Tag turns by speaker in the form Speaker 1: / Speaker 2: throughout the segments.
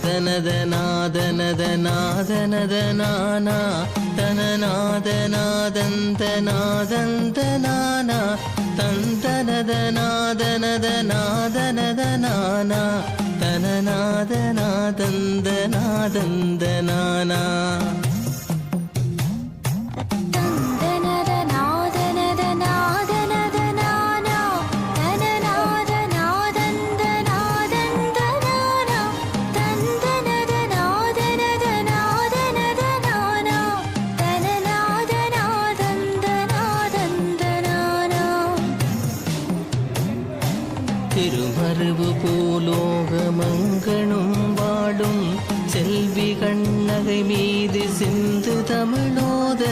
Speaker 1: தனதநாதனதநாதனதநானா தனநாதநாதந்தநாதந்தநானா தந்தனதநாதனதநாதனதநானா தனநாதநாதந்தநாதந்தநானா திருமருவு பூலோகமங்கணும் வாடும் செல்வி கண்ணகை மீது சிந்து தமிழோத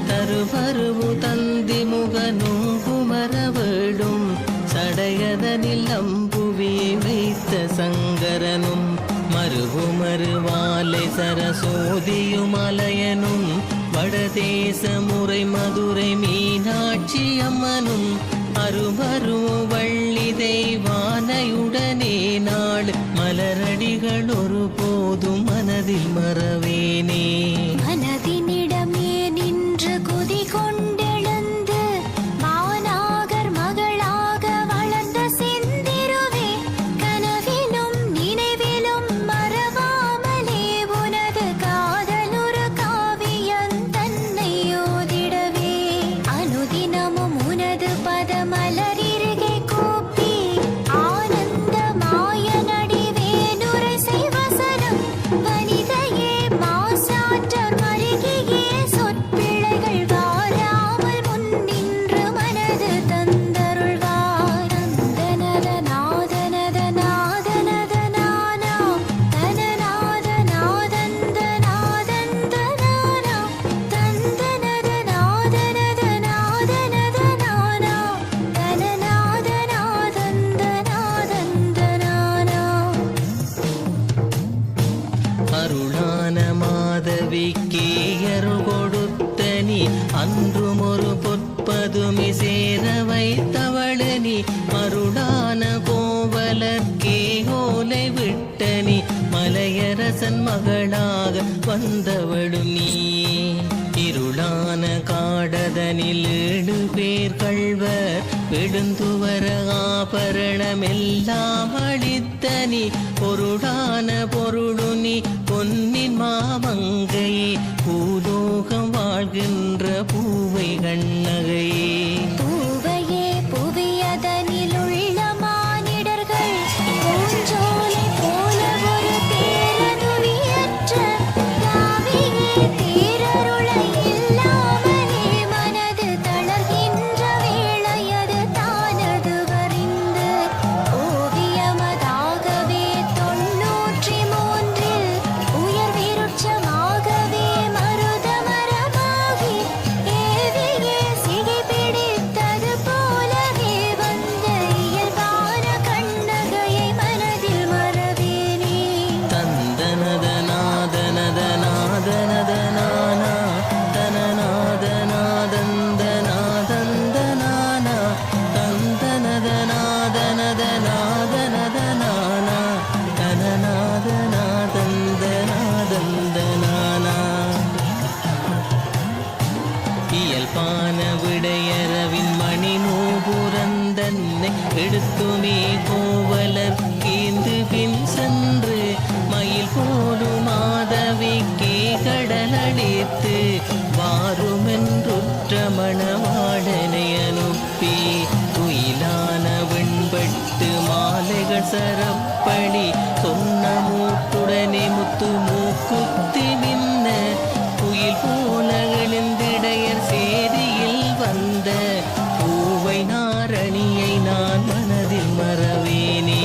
Speaker 1: தருமருவு தந்தி முகனும் குமரவேடும் சடையதனில் அம்புவியை வைத்த சங்கரனும் மருவு மறுவாலை சரசோதியும் அலையனும் வடதேச முறை மதுரை மீனாட்சி அம்மனும் அருமருவ வள்ளி தெய்வானையுடனே நாள் மலரடிகள் ஒரு போதும் மனதில் மறவேனே
Speaker 2: மனதினிடமே நின்று குதி கொண்டெழுந்து மாநாகர் மகளாக வளர்ந்த செந்திருவே கனவிலும் நினைவிலும் மறவாமலே உனது காதலுறு காவியம் தன்னை ஓதிடவே அனுதினமும் உனது பதமலரிருகே கூப்பி ஆனந்த மாயனடி வேணுரை செய்வசனம் வனிதையே மாசாற்றர் மருகியே சொற்பிழைகள் வாராமல் முன்னின்று மனது தந்தருள்வார் தந்தனதநாதனதநாதனதநானா தனநாதநாதந்தநாதந்தநானா தந்தனதநாதனதநாதனதநானா தனநாதநாதந்தநாதந்தநானா
Speaker 1: அருளான மாதவிக்கே அருள் கொடுத்த நீ அன்றும் ஒரு பொற்பதுமி சேர வைத்தவளு நீ அருளான கோவலர்க்கே ஓலை விட்ட நீ மலையரசன் மகளாக வந்தவளும் நீ இருளான காடதனில் 7 பேர் கள்வர் விடுந்துவர ஆபரணமெல்லாம் அளித்த நீ பொருளான பொருளு நீ பொன்னின் மாமங்கையே பூலோகம் வாழ்கின்ற பூவை கண்ணகையே
Speaker 2: பூவையே புவியதனிலுள்ள மானிடர்கள் பூஞ்சோலை போல ஒரு தேரனுவியற்ற தாவியே தேரருளை இல்லாமலே மனது தளர்கின்ற வேளையது தானது வறிந்து ஓவியமதாகவே 93 உயர் விருட்சமாகவே மருதமரமாகி ஏவியே சிகை பிடித்தது போலவே வந்த இயல்பான கண்ணகையை மனதில் மறவேனே
Speaker 1: தந்தனதநாதனதநாதனதநானா தனநாதநாதந்தநாதந்தநானா தந்தனதநாதனதநாதனதநானா தனநாதநாதந்தநாதந்தநானா இயல்பான விடையரவின் மணி நூபுரந்தன்னை எடுத்துமே கோவலர் கீந்து பின் சென்று மயில் போலும் மாதவிக்கே கடலடித்து வாருமென்றுற்ற மணவாடனை அனுப்பி துயிலான வெண்பட்டு மாலைகள் சரப்படி சொன்ன மூட்டுடனே முத்து மூக்குத்தி மின்ன குயில் போல எழுந்திடையர் சேதியில் வந்த பூவை நாரணியை நான் மனதில் மறவேனே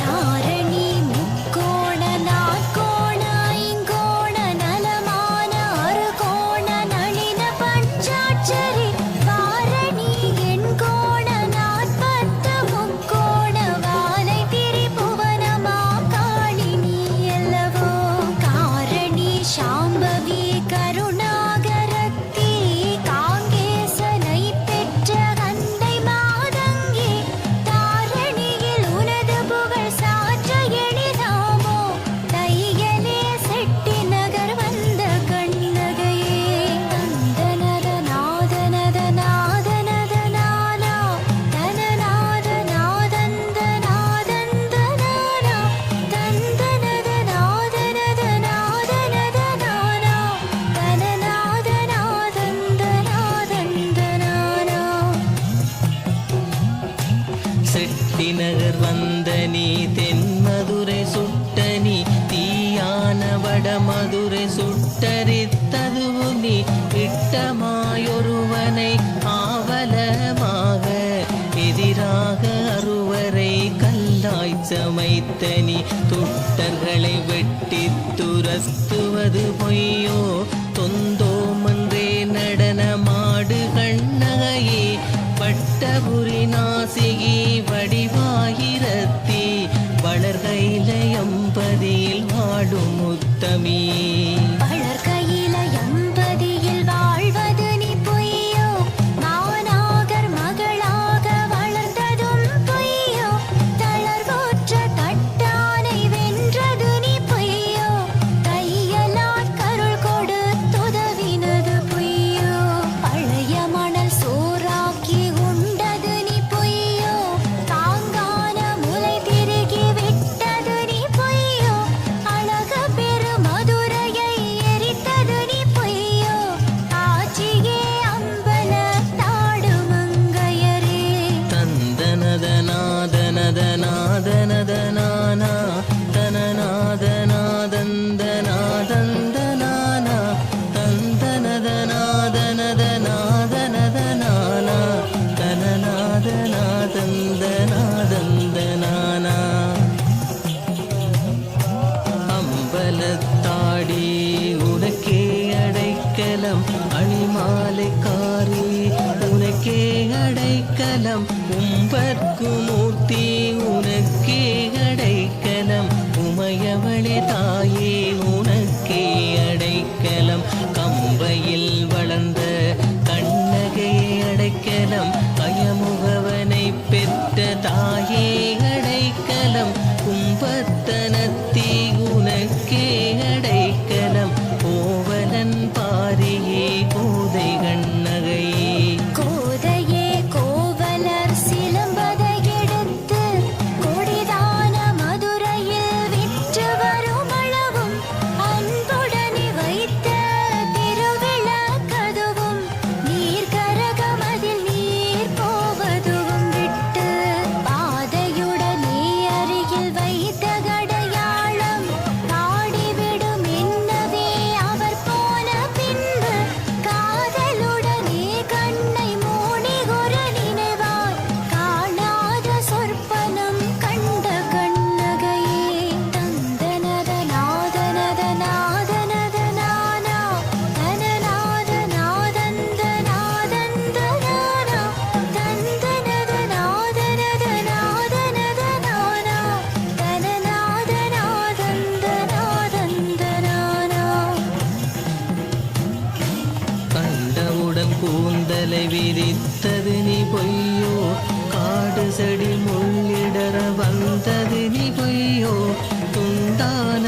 Speaker 2: நாரணி முக்கோண நாற்கோண ஐங்கோண நலமான அறுகோண நளின பஞ்சாட்சரி வாரணி எண்கோண 40 முக்கோண வாலை திரிபுவனமா காளினி அல்லவோ காரணி சாம்பவி
Speaker 1: ஆவலமாக எதிராக அறுவரை கல்லாய் சமைத்தனி துட்டர்களை வெட்டி துரத்துவது பொய்யோ தொந்தோமன்றே நடனமாடு கண்ணகையே பட்டபுரி நாசிகி வடிவாயிரத்தி வளர்கையிலயம்பதியில் வாடும் முத்தமீ
Speaker 2: வளர்கையில எம்பதியில் வாழ்வது நீ பொய்யோ மாநாகர் மகளாக வளர்ந்ததும் பொய்யோ தளர்வுற்ற தட்டானை வென்றது நீ பொய்யோ தையலால் கருள் கொடுத்துதவினது பொய்யோ பழைய மணல் சோறாக்கி உண்டது நீ பொய்யோ தாங்கான முலை திருகி விட்டது நீ பொய்யோ அழக பெரு மதுரையை எரித்தது நீ பொய்யோ ஆட்சியே அம்பல தாடு மங்கையரே
Speaker 1: தந்தனதநாதனதநாதனதனானா தனநாதநாதந்தநாதந்தனானா தந்தனதநாதனதநாதனதனானா தனநாதநாதந்தநாதந்தனானா அம்பலத்தாடி உனக்கே அடைக்கலம் அணிமாலைக்காரி உனக்கே அடைக்கலம் உம்பர்க்கு மூர்த்தி உனக்கே அடைக்கலம் உமையவளே தாயே உனக்கே அடைக்கலம் கம்பையில் வளர்ந்த கண்ணகையே அடைக்கலம் அயமுகவனை பெற்ற தாயே அடைக்கலம் கும்பத்தனத்தி உனக்கே அடைக்கலம் கோவலன் பாரியே கோதை கண்ணகையே
Speaker 2: கோதையே கோவலர் சிலம்பதை எடுத்து கொடிதான மதுரையில் விற்று வரும் அளவும் அன்புடனே வைத்த திருவிளக்கதுவும் நீர்கரகமதில் நீர் போவதுவும் விட்டு பாதையுடனே அருகில் வைத்த கடையாளம் பாடிவிடும் என்னவே அவர் போன பின்பு காதலுடனே கண்ணை மூடிகொர நினைவார் காணாத சொற்பனம் கண்ட கண்ணகையே தந்தனதநாதனதநாதனதனானா தனநாதநாதந்தநாதந்தனானா தந்தனதநாதனதநாதனதனானா தனநாதநாதந்தநாதந்தனானா
Speaker 1: கண்டவுடன் கூந்தலை விரித்தது நீ பொய்யோ காடு செடி முள்ளிடற வந்தது நீ பொய்யோ துண்டான